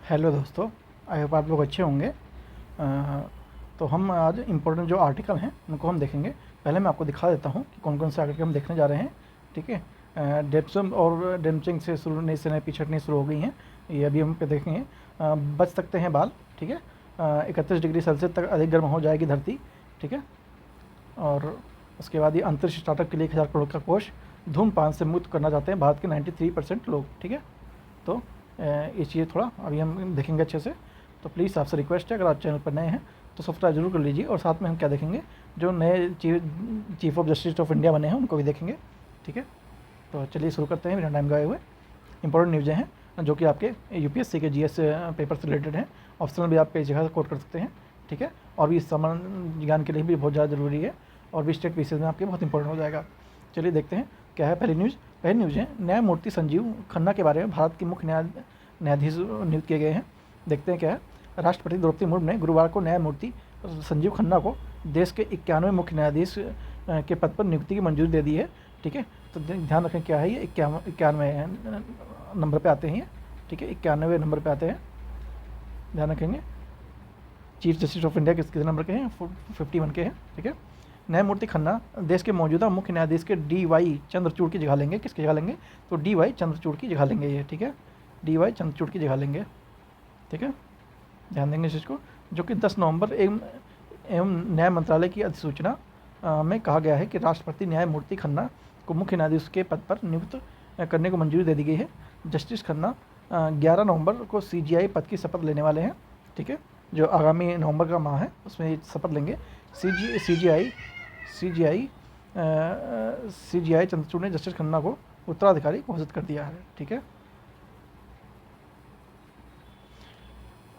Hello दोस्तों, I hope आप लोग अच्छे होंगे। तो हम आज इम्पोर्टेंट जो आर्टिकल हैं उनको हम देखेंगे। पहले मैं आपको दिखा देता हूँ कि कौन कौन से आर्टिकल हम देखने जा रहे हैं। ठीक है, डेप्सम और डेमचिंग से शुरू नई से नई पिछड़नी शुरू हो गई हैं, ये अभी हम पे देखेंगे। बच सकते हैं बाल। ठीक है, 31 डिग्री सेल्सियस तक अधिक गर्म हो जाएगी धरती। ठीक है, और उसके बाद ये अंतरिक्ष स्टार्टअप के लिए 1,000 करोड़ का कोष। धूमपान से मुक्त करना चाहते हैं भारत के 93% लोग। ठीक है, तो ये चीज़ें थोड़ा अभी हम देखेंगे अच्छे से। तो प्लीज़ आपसे रिक्वेस्ट है, अगर आप चैनल पर नए हैं तो सब्सक्राइब जरूर कर लीजिए। और साथ में हम क्या देखेंगे, जो नए chief of justice of India बने हैं उनको भी देखेंगे। ठीक है, तो चलिए शुरू करते हैं बिना टाइम गए हुए। इंपॉर्टेंट न्यूज़ें हैं जो कि आपके यूपीएससी के जीएस पेपर से रिलेटेड हैं। ऑप्शनल भी आप कई जगह कोट कर सकते हैं। ठीक है, और भी सामान्य ज्ञान के लिए भी बहुत ज़्यादा ज़रूरी है, और भी स्टेट पीसेज में आपके बहुत इंपॉर्टेंट हो जाएगा। चलिए देखते हैं क्या है पहली न्यूज़। पहली न्यूज़ है न्यायमूर्ति संजीव खन्ना के बारे में। भारत के मुख्य न्यायाधीश नियुक्त किए गए हैं। देखते हैं क्या है। राष्ट्रपति द्रौपदी मुर्मू ने गुरुवार को न्यायमूर्ति संजीव खन्ना को देश के 91वें मुख्य न्यायाधीश के पद पर नियुक्ति की मंजूरी दे दी है। ठीक है, तो ध्यान रखें क्या है ये, 91 नंबर पे आते हैं ये। ठीक है, 91 नंबर पे आते हैं, ध्यान रखेंगे। चीफ जस्टिस ऑफ इंडिया किस नंबर के हैं? 51 के हैं। ठीक है, न्यायमूर्ति खन्ना देश के मौजूदा मुख्य न्यायाधीश के डी.वाई. चंद्रचूड़ की जगह लेंगे। किसकी जगह लेंगे? तो डी.वाई. चंद्रचूड़ की जगह लेंगे ये। ठीक है, डी.वाई. चंद्रचूड़ की जगह लेंगे। ठीक है, ध्यान देंगे इस चीज़ को, जो कि 10 नवंबर एवं न्याय मंत्रालय की अधिसूचना में कहा गया है कि राष्ट्रपति न्यायमूर्ति खन्ना को मुख्य न्यायाधीश के पद पर नियुक्त करने को मंजूरी दे दी गई है। जस्टिस खन्ना 11 नवंबर को सीजीआई पद की शपथ लेने वाले हैं। ठीक है, जो आगामी नवंबर का माह है उसमें शपथ लेंगे। सीजीआई चंद्रचूड़ ने जस्टिस खन्ना को उत्तराधिकारी घोषित कर दिया है। ठीक है,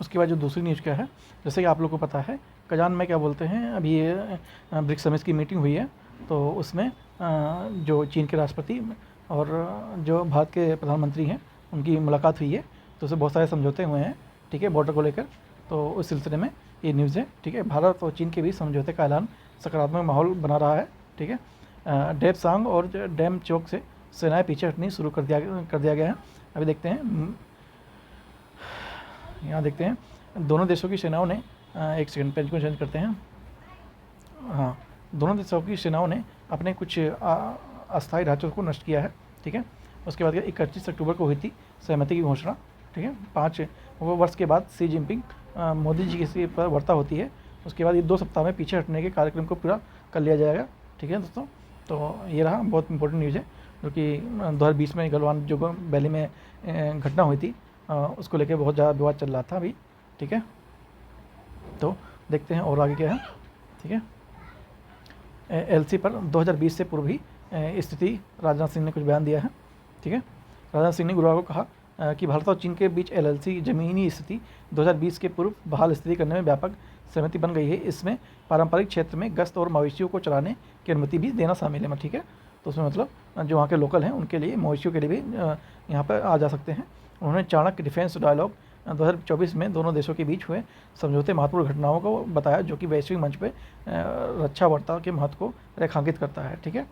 उसके बाद जो दूसरी न्यूज़ क्या है, जैसे कि आप लोग को पता है कजान में क्या बोलते हैं, अभी ये ब्रिक्स समिट की मीटिंग हुई है, तो उसमें जो चीन के राष्ट्रपति और जो भारत के प्रधानमंत्री हैं उनकी मुलाकात हुई है। तो उससे बहुत सारे समझौते हुए हैं। ठीक है, बॉर्डर को लेकर। तो उस सिलसिले में ये न्यूज़ है। ठीक है, भारत और चीन के बीच समझौते का ऐलान सकारात्मक माहौल बना रहा है। ठीक है, डेपसांग और डैम चौक से सेनाएं पीछे हटनी शुरू कर दिया गया है। अभी देखते हैं, यहाँ देखते हैं दोनों देशों की सेनाओं ने एक सेकंड पेज को चेंज करते हैं। हाँ, दोनों देशों की सेनाओं ने अपने कुछ अस्थायी ढांचों को नष्ट किया है। ठीक है, उसके बाद 31 अक्टूबर को हुई थी सहमति की घोषणा। ठीक है, 5 वर्ष के बाद शी जिनपिंग मोदी जी की पर वार्ता होती है। उसके बाद ये 2 सप्ताह में पीछे हटने के कार्यक्रम को पूरा कर लिया जाएगा। ठीक है दोस्तों, तो ये रहा बहुत इंपॉर्टेंट न्यूज़ है, जो कि 2020 में गलवान जो वैली में घटना हुई थी उसको लेकर बहुत ज़्यादा विवाद चल रहा था अभी। ठीक है, तो देखते हैं और आगे क्या है। ठीक है, एलसी पर 2020 से पूर्व ही स्थिति राजनाथ सिंह ने कुछ बयान दिया है। ठीक है, राजनाथ सिंह ने गुरुवार को कहा कि भारत और चीन के बीच एलएलसी ज़मीनी स्थिति 2020 के पूर्व बहाल स्थिति करने में व्यापक सहमति बन गई है। इसमें पारंपरिक क्षेत्र में गश्त और मवेशियों को चराने की अनुमति भी देना शामिल है। ठीक है, तो उसमें मतलब जो वहाँ के लोकल हैं उनके लिए, मवेशियों के लिए भी यहाँ पर आ जा सकते हैं। उन्होंने चाणक्य डिफेंस डायलॉग 2024 में दोनों देशों के बीच हुए समझौते महत्वपूर्ण घटनाओं को बताया, जो कि वैश्विक मंच पर रक्षा वार्ता के महत्व को रेखांकित करता है। ठीक है,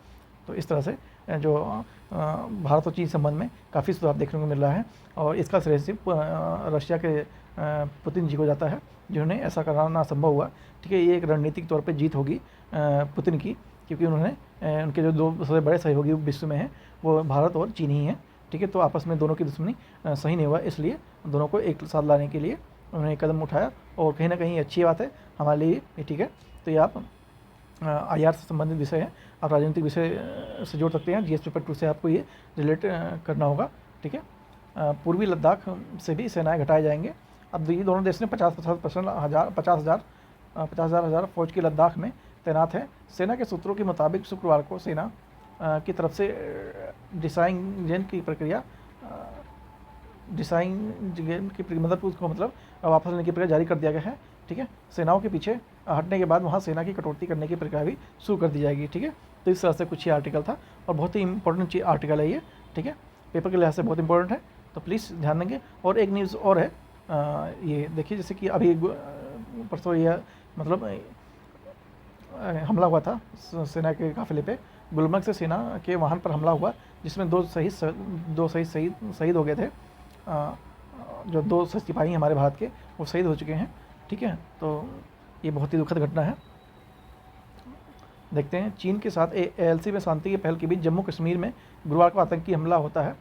तो इस तरह से जो भारत और चीन संबंध में काफ़ी सुधार देखने को मिल रहा है, और इसका श्रेय सिर्फ रशिया के पुतिन जी को जाता है, जिन्होंने ऐसा कराना संभव हुआ। ठीक है, ये एक रणनीतिक तौर पे जीत होगी पुतिन की, क्योंकि उन्होंने उनके जो 2 सबसे बड़े सहयोगी विश्व में हैं वो भारत और चीन ही हैं। ठीक है, तो आपस में दोनों की दुश्मनी सही नहीं हुआ, इसलिए दोनों को एक साथ लाने के लिए उन्होंने कदम उठाया, और कहीं ना कहीं अच्छी बात है हमारे लिए। ठीक है, तो ये आप आईआर से संबंधित विषय है, आप राजनीतिक विषय से जोड़ सकते हैं। जीएस पेपर 2 से आपको ये रिलेट करना होगा। ठीक है, पूर्वी लद्दाख से भी सेनाएं घटाए जाएंगे। अब ये दोनों देश ने 50,000 फौज की लद्दाख में तैनात है। सेना के सूत्रों के मुताबिक शुक्रवार को सेना की तरफ से डिसाइंजन की प्रक्रिया मतलब उसको मतलब वापस लेने की प्रक्रिया जारी कर दिया गया है। ठीक है, सेनाओं के पीछे हटने के बाद वहाँ सेना की कटौती करने की प्रक्रिया भी शुरू कर दी जाएगी। ठीक है, तो इस तरह से कुछ ही आर्टिकल था, और बहुत ही इंपॉर्टेंट आर्टिकल है ये। ठीक है, पेपर के लिहाज से बहुत इंपॉर्टेंट है, तो प्लीज़ ध्यान देंगे। और एक न्यूज़ और है, ये देखिए, जैसे कि अभी परसों ये मतलब हमला हुआ था सेना के काफिले पे। गुलमर्ग से सेना के वाहन पर हमला हुआ, जिसमें 2 शहीद हो गए थे। जो 2 सिपाही हैं हमारे भारत के, वो शहीद हो चुके हैं। ठीक है, तो ये बहुत ही दुखद घटना है। देखते हैं, चीन के साथ ALC में शांति की पहल के बीच जम्मू कश्मीर में गुरुवार को आतंकी हमला होता है।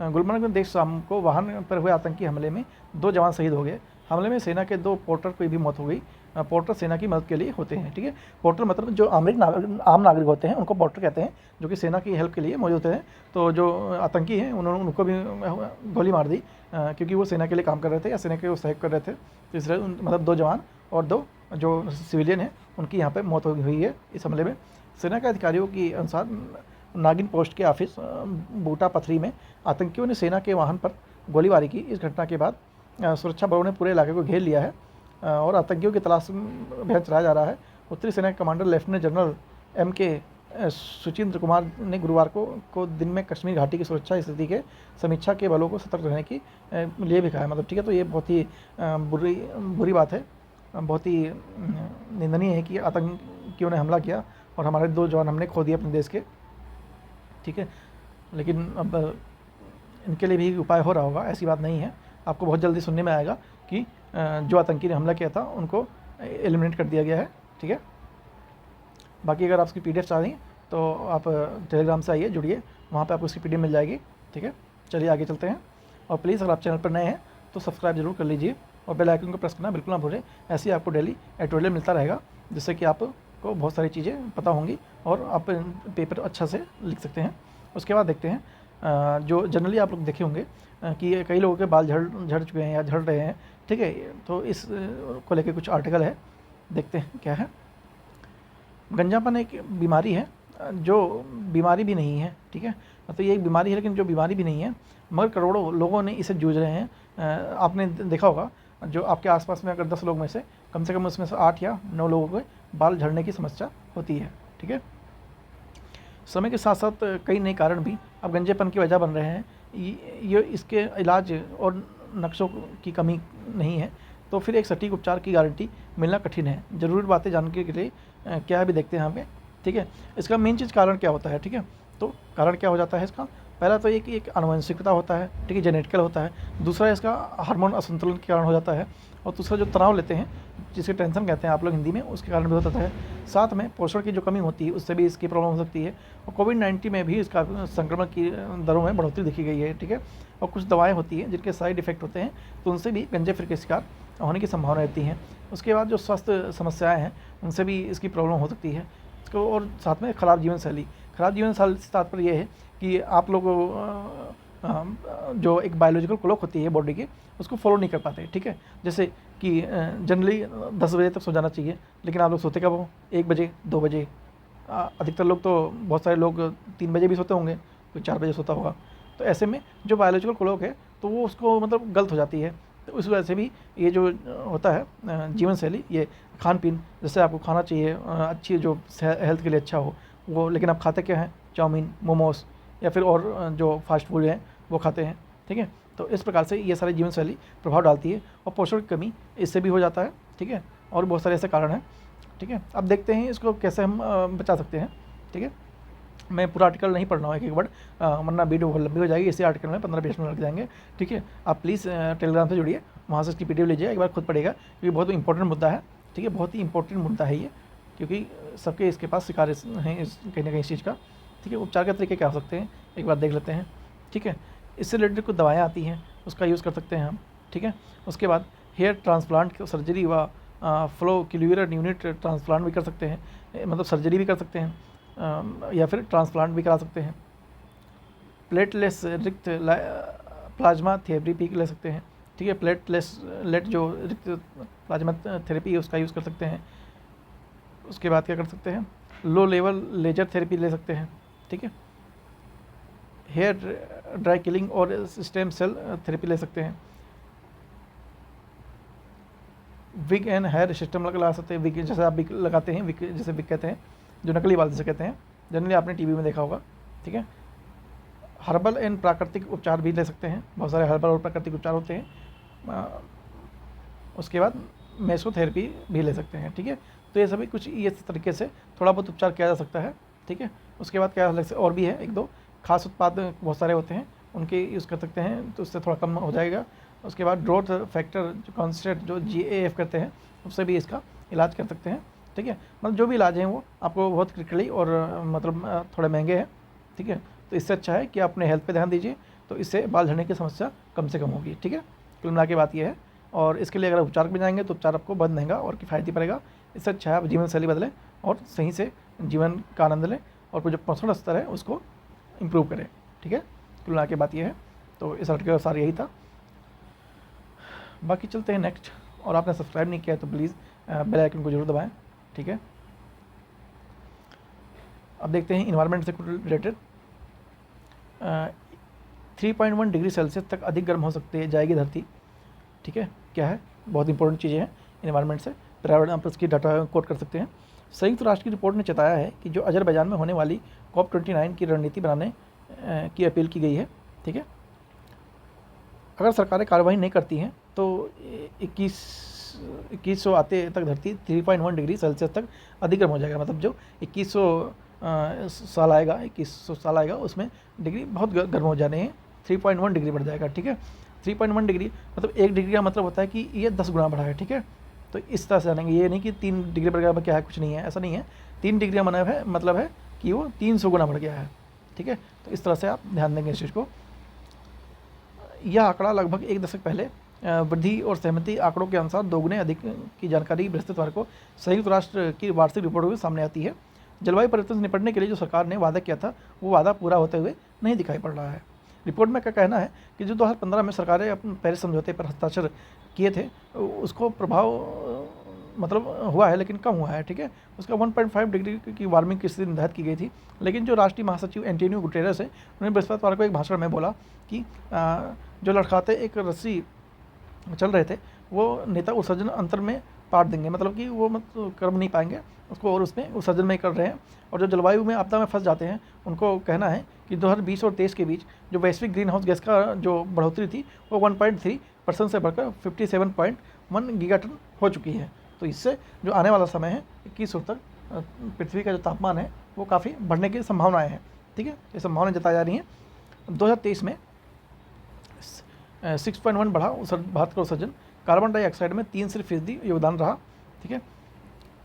गुलमर्ग में देर शाम को वाहन पर हुए आतंकी हमले में 2 जवान शहीद हो गए। हमले में सेना के 2 पोर्टर की भी मौत हो गई। पोर्टर सेना की मदद के लिए होते हैं। ठीक है, पोर्टर मतलब जो आम नागरिक होते हैं उनको पोर्टर कहते हैं, जो कि सेना की हेल्प के लिए मौजूद होते हैं। तो जो आतंकी हैं उनको भी गोली मार दी, क्योंकि वो सेना के लिए काम कर रहे थे या सेना के सहयोग कर रहे थे। तो इसलिए मतलब 2 जवान और 2 जो सिविलियन हैं उनकी यहाँ पे मौत हुई है इस हमले में। सेना के अधिकारियों के अनुसार नागिन पोस्ट के ऑफिस बूटा पथरी में आतंकियों ने सेना के वाहन पर गोलीबारी की। इस घटना के बाद सुरक्षा बलों ने पूरे इलाके को घेर लिया है और आतंकियों की तलाश अभियान चलाया जा रहा है। उत्तरी सेना के commander lieutenant general MK Suchindra Kumar ने गुरुवार को दिन में कश्मीर घाटी की सुरक्षा स्थिति के समीक्षा के बलों को सतर्क रहने की लिए भी कहा है। मतलब ठीक है, तो ये बहुत ही बुरी बात है, बहुत ही निंदनीय है कि आतंकियों ने हमला किया और हमारे 2 जवान हमने खो दिए अपने देश के। ठीक है, लेकिन अब इनके लिए भी उपाय हो रहा होगा, ऐसी बात नहीं है। आपको बहुत जल्दी सुनने में आएगा कि जो आतंकी ने हमला किया था उनको एलिमिनेट कर दिया गया है। ठीक है, बाकी अगर आप उसकी PDF चाहें तो आप टेलीग्राम से आइए, जुड़िए, वहाँ पे आपको उसकी PDF मिल जाएगी। ठीक है, चलिए आगे चलते हैं। और प्लीज़ अगर आप चैनल पर नए हैं तो सब्सक्राइब जरूर कर लीजिए और बेल आइकन को प्रेस करना बिल्कुल ना भूलें। ऐसे ही आपको डेली एडिटोरियल मिलता रहेगा, जिससे कि आपको बहुत सारी चीज़ें पता होंगी और आप पेपर अच्छा से लिख सकते हैं। उसके बाद देखते हैं, जो जनरली आप लोग देखे होंगे कि कई लोगों के बाल झड़ चुके हैं या झड़ रहे हैं। ठीक है, तो इस को लेकर कुछ आर्टिकल है, देखते हैं क्या है। गंजापन एक बीमारी है जो बीमारी भी नहीं है। ठीक है, तो ये एक बीमारी है लेकिन जो बीमारी भी नहीं है, मगर करोड़ों लोगों ने इसे जूझ रहे हैं। आपने देखा होगा, जो आपके आसपास में अगर 10 लोग में से कम उसमें से 8 या 9 लोगों के बाल झड़ने की समस्या होती है। ठीक है, समय के साथ साथ कई नए कारण भी अब गंजेपन की वजह बन रहे हैं। ये इसके इलाज और नक्शों की कमी नहीं है, तो फिर एक सटीक उपचार की गारंटी मिलना कठिन है। ज़रूरी बातें जानने के लिए क्या है भी देखते हैं यहाँ पे। ठीक है, इसका मेन चीज़ कारण क्या होता है। ठीक है, तो कारण क्या हो जाता है इसका, पहला तो एक आनुवंशिकता होता है। ठीक है, जेनेटिकल होता है। दूसरा इसका हार्मोन असंतुलन के कारण हो जाता है। और दूसरा जो तनाव लेते हैं, जिसे टेंशन कहते हैं आप लोग हिंदी में, उसके कारण भी हो जाता है। साथ में पोषण की जो कमी होती है उससे भी इसकी प्रॉब्लम हो सकती है। और कोविड-19 में भी इसका संक्रमण की दरों में बढ़ोतरी देखी गई है। ठीक है, और कुछ दवाएं होती हैं जिनके साइड इफ़ेक्ट होते हैं, तो उनसे भी गंजेफिर के शिकार होने की संभावना रहती है। उसके बाद जो स्वास्थ्य समस्याएँ हैं उनसे भी इसकी प्रॉब्लम हो सकती है इसको। और साथ में ख़राब जीवन शैली से तात्पर्य ये है कि आप लोग जो एक बायोलॉजिकल क्लॉक होती है बॉडी की, उसको फॉलो नहीं कर पाते। ठीक है, जैसे कि जनरली 10 बजे तक सो जाना चाहिए, लेकिन आप लोग सोते कब हो, 1 बजे, 2 बजे। अधिकतर लोग तो, बहुत सारे लोग 3 बजे भी सोते होंगे, कोई 4 बजे सोता होगा। तो ऐसे में जो बायोलॉजिकल क्लॉक है तो वो उसको मतलब गलत हो जाती है। तो उस वजह से भी ये जो होता है जीवन शैली, ये खान पीन, जैसे आपको खाना चाहिए अच्छी, जो हेल्थ के लिए अच्छा हो वो, लेकिन आप खाते क्या हैं, चाउमीन, मोमोस या फिर और जो फास्ट फूड हैं वो खाते हैं। ठीक है, तो इस प्रकार से ये सारी जीवन शैली प्रभाव डालती है। और पोषण की कमी इससे भी हो जाता है। ठीक है, और बहुत सारे ऐसे कारण हैं। ठीक है, अब देखते हैं इसको कैसे हम बचा सकते हैं। ठीक है, मैं पूरा आर्टिकल नहीं पढ़ रहा हूँ एक वर्ड, वरना वीडियो बहुत लंबी हो जाएगी। इसी आर्टिकल में 15-20 मिनट लग जाएंगे। ठीक है, आप प्लीज़ टेलीग्राम से जुड़िए, वहाँ से इसकी PDF लीजिए, एक बार खुद पढ़िएगा, क्योंकि बहुत इंपॉर्टेंट मुद्दा है। ठीक है, बहुत ही इंपॉर्टेंट मुद्दा है ये, क्योंकि सबके इसके पास शिकार हैं कहीं ना कहीं इस चीज़ का। ठीक है, उपचार के तरीके क्या हो सकते हैं एक बार देख लेते हैं। ठीक है, इससे रिलेटेड कुछ दवाएँ आती हैं, उसका यूज़ कर सकते हैं हम। ठीक है, उसके बाद हेयर ट्रांसप्लांट सर्जरी व फ्लोक्यूलर यूनिट ट्रांसप्लांट भी कर सकते हैं, मतलब सर्जरी भी कर सकते हैं या फिर ट्रांसप्लांट भी करा सकते हैं। प्लेटलेस रिक्त प्लाज्मा थेरेपी ले सकते हैं। ठीक है, प्लेट जो रिक्त प्लाज्मा थेरेपी है उसका यूज़ कर सकते हैं। उसके बाद क्या कर सकते हैं, लो लेवल लेजर थेरेपी ले सकते हैं। ठीक है, हेयर ड्राई किलिंग और स्टेम सेल थेरेपी ले सकते हैं। विग एंड हेयर सिस्टम लगा सकते हैं। विग जैसे आप विग लगाते हैं, विग जैसे विग कहते हैं, जो नकली बाल जैसे कहते हैं, जनरली आपने टीवी में देखा होगा। ठीक है, हर्बल एंड प्राकृतिक उपचार भी ले सकते हैं, बहुत सारे हर्बल और प्राकृतिक उपचार होते हैं। उसके बाद मेसोथेरेपी भी ले सकते हैं। ठीक है, तो ये सभी कुछ इस तरीके से थोड़ा बहुत उपचार किया जा सकता है। ठीक है, उसके बाद क्या और भी है, 1-2 खास उत्पाद बहुत सारे होते हैं, उनके यूज़ कर सकते हैं, तो उससे थोड़ा कम हो जाएगा। उसके बाद ग्रोथ फैक्टर जो कॉन्सेंट्रेट जो GAF करते हैं उससे भी इसका इलाज कर सकते हैं, ठीक है। मतलब जो भी इलाज हैं वो आपको बहुत क्रिटिकली और मतलब थोड़े महंगे हैं, ठीक है। तो इससे अच्छा है कि आप अपने हेल्थ पे ध्यान दीजिए, तो इससे बाल झड़ने की समस्या कम से कम होगी, ठीक है। कुल मिला के बात ये है, और इसके लिए अगर उपचार में जाएंगे तो उपचार आपको बहुत महंगा और किफ़ायती पड़ेगा। इससे अच्छा है आप जीवन शैली बदलें और सही से जीवन का आनंद लें और जो पर्सनल स्तर है उसको इम्प्रूव करें, ठीक है। कुल मिला के बात ये है। तो इस आर्टिकल का सारा यही था। बाकी चलते हैं नेक्स्ट। और आपने सब्सक्राइब नहीं किया है तो प्लीज़ बेल आइकन को जरूर दबाएं, ठीक है। अब देखते हैं इन्वायरमेंट से रिलेटेड। 3.1 डिग्री सेल्सियस तक अधिक गर्म हो सकती है जाएगी धरती, ठीक है। क्या है, बहुत इंपॉर्टेंट चीज़ें हैं इन्वायरमेंट से, प्राइवेट आप इसकी डाटा कोट कर सकते हैं। संयुक्त राष्ट्र की रिपोर्ट ने चेताया है कि जो अजरबैजान में होने वाली COP29 की रणनीति बनाने की अपील की गई है, ठीक है। अगर सरकारें कार्रवाई नहीं करती हैं तो 2100 आते तक धरती 3.1 डिग्री सेल्सियस तक अधिक गर्म हो जाएगा। मतलब जो 2100 साल आएगा, 2100 साल आएगा, उसमें डिग्री बहुत गर्म हो जाने हैं, 3.1 डिग्री बढ़ जाएगा, ठीक है। 3.1 डिग्री मतलब 1 डिग्री का मतलब होता है कि ये 10 गुना बढ़ा है, ठीक है। तो इस तरह से जानेंगे, ये नहीं कि 3 डिग्री बढ़ गया क्या है, कुछ नहीं है, ऐसा नहीं है। 3 डिग्री का मतलब है कि वो 300 गुना बढ़ गया है, ठीक है। तो इस तरह से आप ध्यान देंगे इस चीज़ को। यह आंकड़ा लगभग 1 दशक पहले वृद्धि और सहमति आंकड़ों के अनुसार दोगुने अधिक की जानकारी बृहस्पतिवार को संयुक्त राष्ट्र की वार्षिक रिपोर्ट में सामने आती है। जलवायु परिवर्तन से निपटने के लिए जो सरकार ने वादा किया था वो वादा पूरा होते हुए नहीं दिखाई पड़ रहा है। रिपोर्ट में क्या कहना है कि जो 2015 में सरकारें अपने पेरिस समझौते पर हस्ताक्षर किए थे उसको प्रभाव मतलब हुआ है लेकिन कम हुआ है, ठीक है। उसका 1.5 डिग्री की वार्मिंग की स्थिति निर्धारित की गई थी। लेकिन जो राष्ट्रीय महासचिव एंटोनियो गुटेरेस है उन्होंने बृहस्पतिवार को एक भाषण में बोला कि जो लड़खड़ाते एक रस्सी चल रहे थे वो नेता उत्सर्जन अंतर में पाट देंगे, मतलब कि वो कर नहीं पाएंगे उसको और उसमें उत्सर्जन में कर रहे हैं। और जो जलवायु में आपदा में फंस जाते हैं उनको कहना है कि 2020 और 23 के बीच जो वैश्विक ग्रीन हाउस गैस का जो बढ़ोतरी थी वो 1.3% से बढ़कर 57.1 गीगाटन हो चुकी है। तो इससे जो आने वाला समय है 2100 तक पृथ्वी का जो तापमान है वो काफ़ी बढ़ने की संभावनाएं हैं, ठीक है। ये संभावनाएं जताई जा रही हैं। 2023 में 6.1 बढ़ा भारत का उत्सर्जन, कार्बन डाइऑक्साइड में 3% योगदान रहा, ठीक है।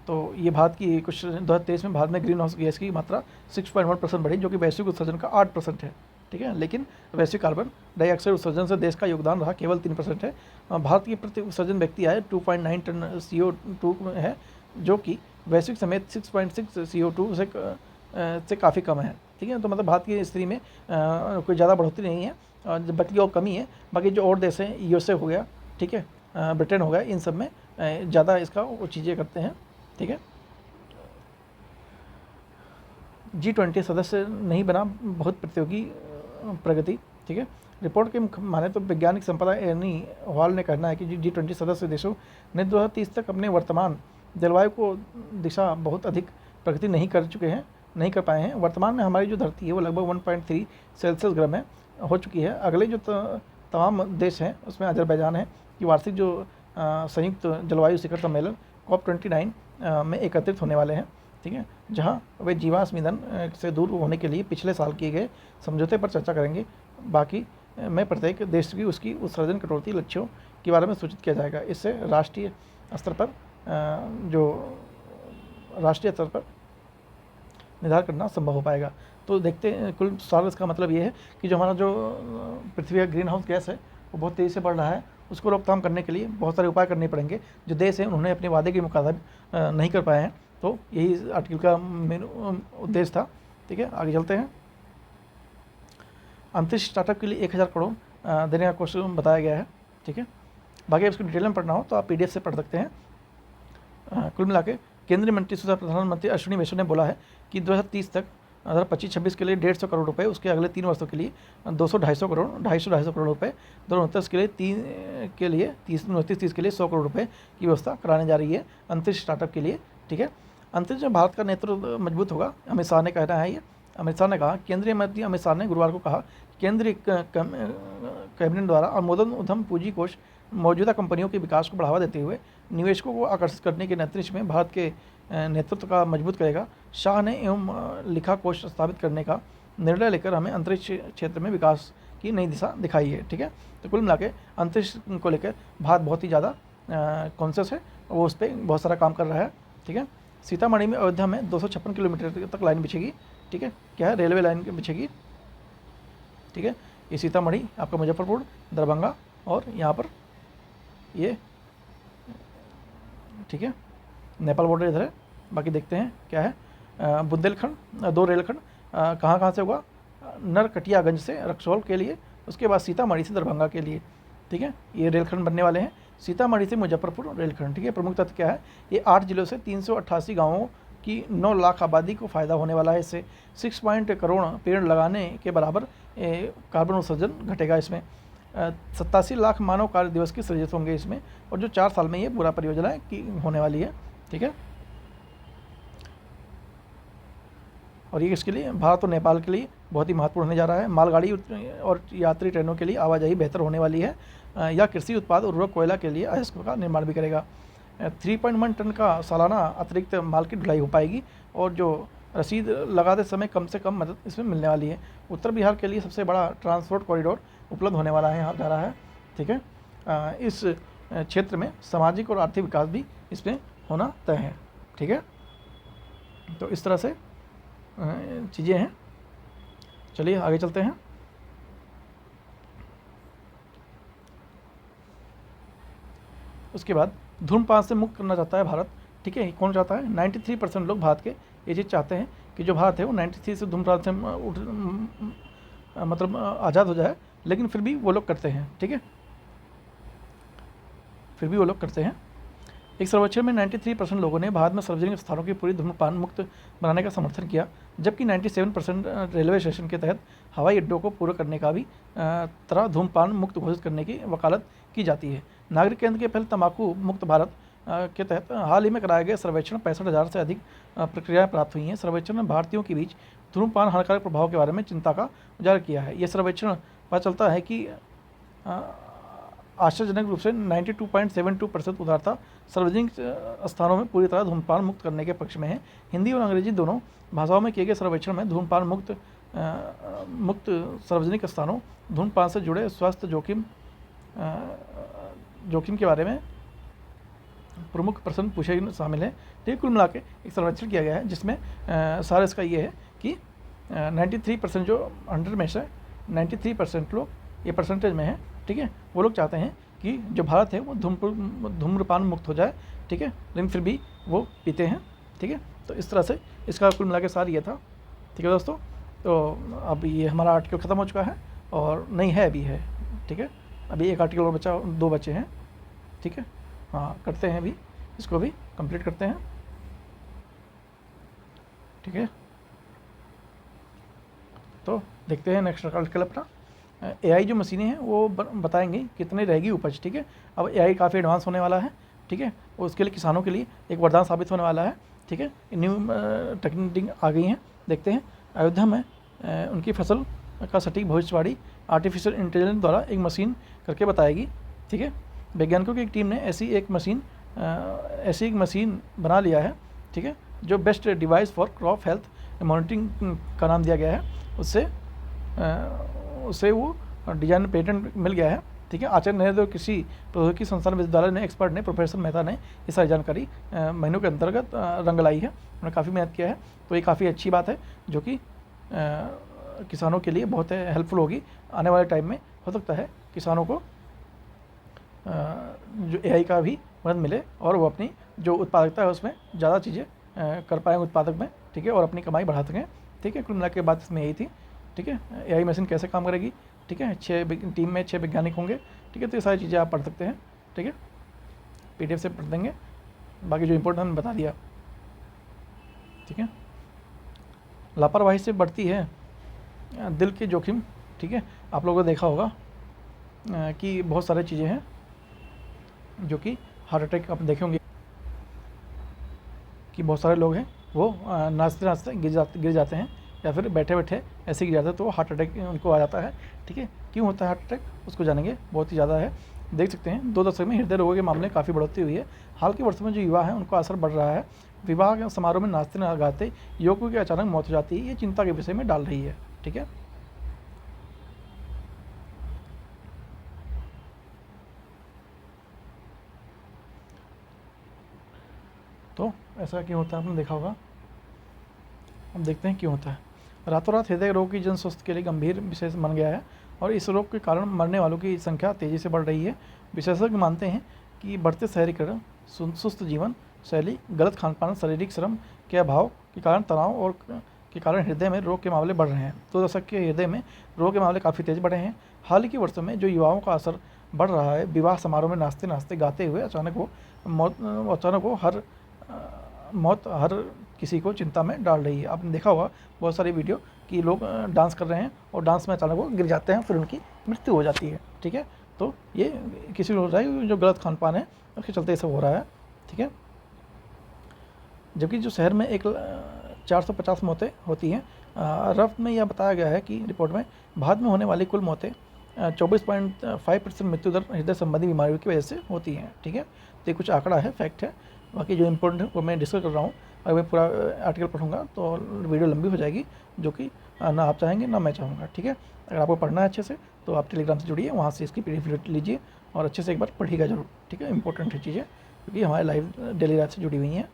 तो ये भारत की कुछ 2023 में भारत में ग्रीन हाउस गैस की मात्रा 6.1% बढ़ी, जो कि वैश्विक उत्सर्जन का 8% है, ठीक है। लेकिन वैश्विक कार्बन डाइऑक्साइड उत्सर्जन से देश का योगदान रहा केवल 3% है। भारत की प्रति उत्सर्जन व्यक्ति आय 2.9 टन CO2 है, जो कि वैश्विक समेत 6.6 CO2 से काफ़ी कम है, ठीक है। तो मतलब भारत की स्थिति में कोई ज़्यादा बढ़ोतरी नहीं है, बल्कि और कमी है। बाकी जो और देश हैं USA हो गया, ठीक है, ब्रिटेन हो गया, इन सब में ज़्यादा इसका वो चीज़ें करते हैं, ठीक है। G20 सदस्य नहीं बना बहुत प्रतियोगी प्रगति, ठीक है। रिपोर्ट के माने तो वैज्ञानिक संपदा एनी हॉल ने कहना है कि G20 सदस्य देशों ने 2030 तक अपने वर्तमान जलवायु को दिशा बहुत अधिक प्रगति नहीं कर पाए हैं। वर्तमान में हमारी जो धरती है वो लगभग 1.3 सेल्सियस गर्म है हो चुकी है। अगले जो तमाम देश हैं उसमें अजरबैजान है कि वार्षिक जो संयुक्त जलवायु शिखर सम्मेलन COP29 में एकत्रित होने वाले हैं, ठीक है, जहां वे जीवाश्म ईंधन से दूर होने के लिए पिछले साल किए गए समझौते पर चर्चा करेंगे। बाकी में प्रत्येक देश की उसकी उत्सर्जन कटौती लक्ष्यों के बारे में सूचित किया जाएगा। इससे राष्ट्रीय स्तर पर निर्धारण करना संभव हो पाएगा। तो देखते हैं, कुल साल इसका मतलब ये है कि जो हमारा जो पृथ्वी का ग्रीन हाउस गैस है वो बहुत तेज़ी से बढ़ रहा है, उसको रोकथाम करने के लिए बहुत सारे उपाय करने पड़ेंगे। जो देश हैं उन्होंने अपने वादे के मुताबिक नहीं कर पाए हैं। तो यही आर्टिकल का मेन उद्देश्य था, ठीक है। आगे चलते हैं। अंतरिक्ष स्टार्टअप के लिए 1000 करोड़ देने का क्वेश्चन बताया गया है, ठीक है। बाकी इसको डिटेल में पढ़ना हो तो आप PDF से पढ़ सकते हैं। कुल मिला के केंद्रीय मंत्री तथा प्रधानमंत्री अश्विनी वैष्णव ने बोला है कि 2030 तक 2025-26 के लिए 150 करोड़ रुपए, उसके अगले 3 वर्षों के लिए 200-250 करोड़ 250 करोड़ रुपए, 2029 के लिए 30 के लिए 100 करोड़ रुपए की व्यवस्था कराने जा रही है अंतरिक्ष स्टार्टअप के लिए, ठीक है। अंतरिक्ष में भारत का नेतृत्व मजबूत होगा, अमित शाह ने कहना है। ये अमित शाह ने कहा, केंद्रीय मंत्री अमित शाह ने गुरुवार को कहा, केंद्रीय कैबिनेट द्वारा अनुमोदन उद्यम पूंजी कोष मौजूदा कंपनियों के विकास को बढ़ावा देते हुए निवेशकों को आकर्षित करने के अंतरिक्ष में भारत के नेतृत्व का मजबूत करेगा। शाह ने एवं लिखा कोष स्थापित करने का निर्णय लेकर हमें अंतरिक्ष क्षेत्र में विकास की नई दिशा दिखाई है। ठीक है, तो कुल मिला के अंतरिक्ष को लेकर भारत बहुत ही ज़्यादा कॉन्शियस है, वो उस पर बहुत सारा काम कर रहा है। ठीक है, सीतामढ़ी में अयोध्या में 256 किलोमीटर तक लाइन बिछेगी। ठीक है, क्या है, रेलवे लाइन बिछेगी। ठीक है, ये सीतामढ़ी, आपका मुजफ्फरपुर, दरभंगा और यहाँ पर ये, ठीक है, नेपाल बॉर्डर इधर है। बाकी देखते हैं क्या है। बुंदेलखंड 2 रेलखंड कहाँ कहाँ से होगा, नरकटियागंज से रक्सौल के लिए, उसके बाद सीतामढ़ी से दरभंगा के लिए। ठीक है, ये रेलखंड बनने वाले हैं। सीतामढ़ी से मुजफ्फरपुर रेलखंड। ठीक है, प्रमुख तथ्य क्या है, ये 8 जिलों से 388 गाँवों की 9 लाख आबादी को फ़ायदा होने वाला है। इससे 6 करोड़ पेड़ लगाने के बराबर कार्बन उत्सर्जन घटेगा। इसमें 87 लाख मानव कार्य दिवस की सृजित होंगे इसमें, और जो 4 साल में ये पूरा परियोजना की होने वाली है। ठीक है, और ये इसके लिए भारत और नेपाल के लिए बहुत ही महत्वपूर्ण होने जा रहा है। मालगाड़ी और यात्री ट्रेनों के लिए आवाजाही बेहतर होने वाली है। या कृषि उत्पाद, उर्वरक, कोयला के लिए अयस्क का निर्माण भी करेगा। 3.1 टन का सालाना अतिरिक्त माल की ढुलाई हो पाएगी, और जो रसीद लगाते समय कम से कम मदद इसमें मिलने वाली है। उत्तर बिहार के लिए सबसे बड़ा ट्रांसपोर्ट कॉरिडोर उपलब्ध होने वाला है, यहाँ जा रहा है। ठीक है, इस क्षेत्र में सामाजिक और आर्थिक विकास भी इसमें होना तय है। ठीक है, तो इस तरह से चीज़ें हैं। चलिए आगे चलते हैं। उसके बाद धूम्रपान से मुक्त करना चाहता है भारत। ठीक है, कौन चाहता है, 93% लोग भारत के ये चीज़ चाहते हैं कि जो भारत है वो 93 से धूम्रपान से मतलब आज़ाद हो जाए, लेकिन फिर भी वो लोग करते हैं। ठीक है, फिर भी वो लोग करते हैं। एक सर्वेक्षण में 93% लोगों ने भारत में सार्वजनिक स्थानों की पूरी धूम्रपान मुक्त बनाने का समर्थन किया, जबकि 97% रेलवे स्टेशन के तहत हवाई अड्डों को पूरा करने का भी तरह धूम्रपान मुक्त घोषित करने की वकालत की जाती है। नागरिक केंद्र के पहले तंबाकू मुक्त भारत के तहत हाल ही में कराए गए सर्वेक्षण 65,000 से अधिक प्रक्रियाएं प्राप्त हुई हैं। सर्वेक्षण में भारतीयों के बीच धूम्रपान हानिकारक प्रभाव के बारे में चिंता का उजागर किया है। यह सर्वेक्षण पता चलता है कि आश्चर्यजनक रूप से 92.72% उदारता सार्वजनिक स्थानों में पूरी तरह धूम्रपान मुक्त करने के पक्ष में है। हिंदी और अंग्रेजी दोनों भाषाओं में किए गए सर्वेक्षण में धूम्रपान मुक्त सार्वजनिक स्थानों, धूम्रपान से जुड़े स्वास्थ्य जोखिम के बारे में प्रमुख प्रश्न पूछे शामिल है। ठीक, कुल मिला के एक सर्वेक्षण किया गया है जिसमें सारा इसका ये है कि 93% जो 100 में से 93% लोग ये परसेंटेज में है। ठीक है, वो लोग चाहते हैं कि जो भारत है वो धूम्रपान मुक्त हो जाए। ठीक है, लेकिन फिर भी वो पीते हैं। ठीक है, तो इस तरह से इसका कुल मिला के सार ये था। ठीक है दोस्तों, तो अब ये हमारा आर्टिकल ख़त्म हो चुका है, और नहीं है अभी है। ठीक है, अभी एक आर्टिकल और बचा, 2 बचे हैं। ठीक है, हाँ करते हैं, अभी इसको भी कंप्लीट करते हैं। ठीक है, तो देखते हैं नेक्स्ट आर्टिकल अपना। AI जो मशीनें हैं वो बताएंगे कितनी रहेगी उपज। ठीक है, अब AI काफ़ी एडवांस होने वाला है। ठीक है, उसके लिए किसानों के लिए एक वरदान साबित होने वाला है। ठीक है, न्यू टेक्निक आ गई हैं। देखते हैं, अयोध्या में उनकी फसल का सटीक भविष्यवाणी आर्टिफिशियल इंटेलिजेंस द्वारा एक मशीन करके बताएगी। ठीक है, वैज्ञानिकों की एक टीम ने ऐसी एक मशीन बना लिया है। ठीक है, जो best device for crop health monitoring का नाम दिया गया है। उससे वो डिजाइन पेटेंट मिल गया है। ठीक है, आचार्य नरेंद्र कृषि प्रौद्योगिकी संस्थान विश्वविद्यालय ने एक्सपर्ट ने प्रोफेसर मेहता ने ये सारी जानकारी महीनों के अंतर्गत रंग लाई है। उन्होंने काफ़ी मेहनत किया है, तो ये काफ़ी अच्छी बात है जो कि किसानों के लिए बहुत हेल्पफुल होगी। आने वाले टाइम में हो सकता है किसानों को जो AI का भी मदद मिले, और वो अपनी जो उत्पादकता है उसमें ज़्यादा चीज़ें कर पाएंगे उत्पादक में। ठीक है, और अपनी कमाई बढ़ा सकें। ठीक है, कुल मिला के बात इसमें यही थी। ठीक है, AI मशीन कैसे काम करेगी। ठीक है, टीम में 6 वैज्ञानिक होंगे। ठीक है, तो ये सारी चीज़ें आप पढ़ सकते हैं। ठीक है, PDF से पढ़ देंगे, बाकी जो इम्पोर्टेंट हमने बता दिया। ठीक है, लापरवाही से बढ़ती है दिल के जोखिम। ठीक है, आप लोगों ने देखा होगा कि बहुत सारी चीज़ें हैं जो कि हार्ट अटैक आप देखे होंगे कि बहुत सारे लोग हैं वो नाचते नाचते गिर जाते हैं, या फिर बैठे बैठे ऐसे गिर जाते हैं, तो हार्ट अटैक उनको आ जाता है। ठीक है, क्यों होता है हार्ट अटैक, उसको जानेंगे। बहुत ही ज़्यादा है, देख सकते हैं 2 दशक में हृदय रोगों के मामले काफ़ी बढ़ोतरी हुई है। हाल के वर्षों में जो युवा है उनको असर बढ़ रहा है। विवाह के समारोह में नाचते न गाते युवकों की अचानक मौत हो जाती है, ये चिंता के विषय में डाल रही है। ठीक है, तो ऐसा क्यों होता है आपने देखा होगा। अब देखते हैं क्यों होता है। रातों रात हृदय रोग की जन स्वास्थ्य के लिए गंभीर विषय बन गया है और इस रोग के कारण मरने वालों की संख्या तेज़ी से बढ़ रही है। विशेषज्ञ मानते हैं कि बढ़ते शहरीकरण, सुस्त जीवन शैली, गलत खान पान, शारीरिक श्रम के अभाव के कारण तनाव और के कारण हृदय में रोग के मामले बढ़ रहे हैं। 2 दशक के हृदय में रोग के मामले काफ़ी तेज बढ़े हैं। हाल ही के वर्षों में जो युवाओं का असर बढ़ रहा है, विवाह समारोह में नाचते नाचते गाते हुए अचानक वो हर किसी को चिंता में डाल रही है। आपने देखा होगा बहुत सारी वीडियो कि लोग डांस कर रहे हैं और डांस में अचानक वो गिर जाते हैं, फिर उनकी मृत्यु हो जाती है। ठीक है, तो ये किसी को हो रहा है जो गलत खान पान है उसके चलते ये सब हो रहा है। ठीक है, जबकि जो शहर में 450 मौतें होती हैं, रफ में यह बताया गया है कि रिपोर्ट में भारत में होने वाली कुल मौतें 24.5% मृत्यु दर हृदय संबंधी बीमारियों की वजह से होती हैं। ठीक है, तो ये कुछ आंकड़ा है, फैक्ट है। बाकी जो इम्पोर्टेंट है वो मैं डिस्कस कर रहा हूँ। अगर मैं पूरा आर्टिकल पढ़ूंगा तो वीडियो लंबी हो जाएगी, जो कि ना आप चाहेंगे ना मैं चाहूँगा। ठीक है, अगर आपको पढ़ना है अच्छे से तो आप टेलीग्राम से जुड़िए, वहाँ से इसकी PDF लीजिए और अच्छे से एक बार पढ़िएगा जरूर। ठीक है, इंपॉर्टेंट है चीज़ें क्योंकि हमारे लाइव डेली लाइफ से जुड़ी हुई हैं।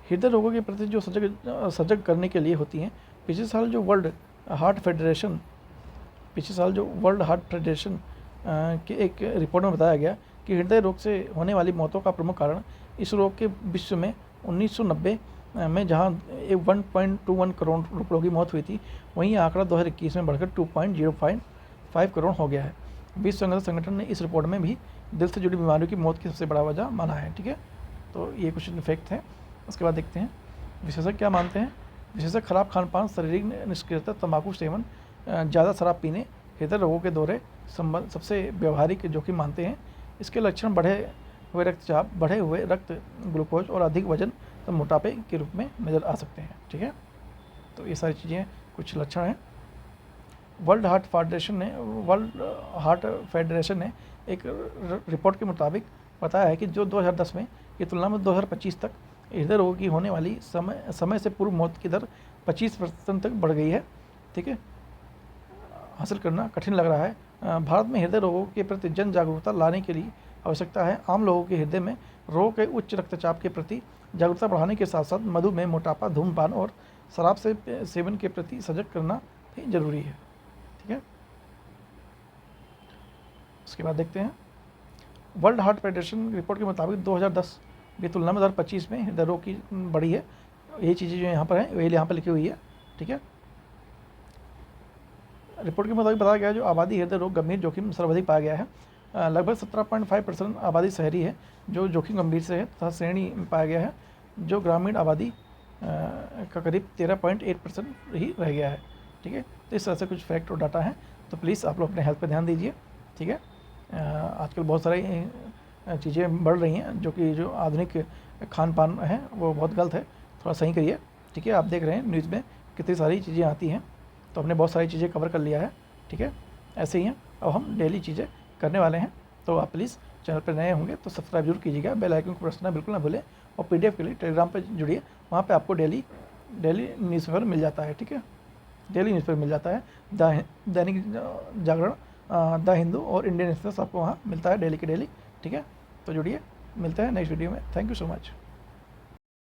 हृदय रोगों के प्रति जो सजग करने के लिए होती हैं, पिछले साल जो वर्ल्ड हार्ट फेडरेशन के एक रिपोर्ट में बताया गया कि हृदय रोग से होने वाली मौतों का प्रमुख कारण इस रोग के विश्व में 1990 में जहां 1.21 करोड़ लोगों की मौत हुई थी, वहीं आंकड़ा 2021 में बढ़कर 2.05 करोड़ हो गया है। विश्व स्वास्थ्य संगठन ने इस रिपोर्ट में भी दिल से जुड़ी बीमारियों की मौत की सबसे बड़ा वजह माना है। ठीक है, तो ये कुछ फैक्ट हैं। उसके बाद देखते हैं विशेषज्ञ क्या मानते हैं। विशेषज्ञ खराब खान पान, शारीरिक निष्क्रियता, तंबाकू सेवन, ज़्यादा शराब पीने हृदय रोगों के दौरे संबंध सबसे व्यवहारिक जोखिम मानते हैं। इसके लक्षण बढ़े हुए रक्तचाप, बढ़े हुए रक्त ग्लूकोज और अधिक वजन तो मोटापे के रूप में नज़र आ सकते हैं। ठीक है, तो ये सारी चीज़ें कुछ लक्षण हैं। वर्ल्ड हार्ट फेडरेशन ने एक रिपोर्ट के मुताबिक बताया है कि जो 2010 में की तुलना में 2025 तक हृदय रोग की होने वाली समय से पूर्व मौत की दर 25% तक बढ़ गई है। ठीक है, हासिल करना कठिन लग रहा है। भारत में हृदय रोगों के प्रति जन जागरूकता लाने के लिए आवश्यकता है। आम लोगों के हृदय में रोग के उच्च रक्तचाप के प्रति जागरूकता बढ़ाने के साथ साथ मधुमेह, मोटापा, धूम्रपान और शराब से सेवन के प्रति सजग करना भी जरूरी है। ठीक है, उसके बाद देखते हैं वर्ल्ड हार्ट फेडरेशन रिपोर्ट के मुताबिक 2010 की तुलना में 2025 में हृदय रोग की बढ़ी है। यही चीज़ें जो यहाँ पर हैं वही यहाँ पर लिखी हुई है। ठीक है, रिपोर्ट के मुताबिक बताया गया है जो आबादी हृदय रोग गंभीर जोखिम सर्वाधिक पाया गया है। लगभग 17.5% आबादी शहरी है जो जोखिम गंभीर से है तथा श्रेणी में पाया गया है, जो ग्रामीण आबादी का करीब 13.8% ही रह गया है। ठीक है, तो इस तरह से कुछ फैक्ट और डाटा है, तो प्लीज़ आप लोग अपने हेल्थ पर ध्यान दीजिए। ठीक है, आजकल बहुत सारी चीज़ें बढ़ रही हैं, जो कि जो आधुनिक खान पान है वो बहुत गलत है, थोड़ा सही करिए। ठीक है, आप देख रहे हैं न्यूज़ में कितनी सारी चीज़ें आती हैं, तो हमने बहुत सारी चीज़ें कवर कर लिया है। ठीक है, ऐसे ही हैं, अब हम डेली चीज़ें करने वाले हैं, तो आप प्लीज़ चैनल पर नए होंगे तो सब्सक्राइब जरूर कीजिएगा, बेल आइकन को प्रेस करना बिल्कुल ना भूलें और PDF के लिए टेलीग्राम पर जुड़िए, वहाँ पे आपको डेली न्यूज़पेपर मिल जाता है। ठीक है, डेली न्यूज़पेपर मिल जाता है, दैनिक जागरण, द हिंदू और इंडियन एक्सप्रेस आपको वहाँ मिलता है डेली के डेली। ठीक है, तो जुड़िए, मिलते हैं नेक्स्ट वीडियो में। Thank you so much.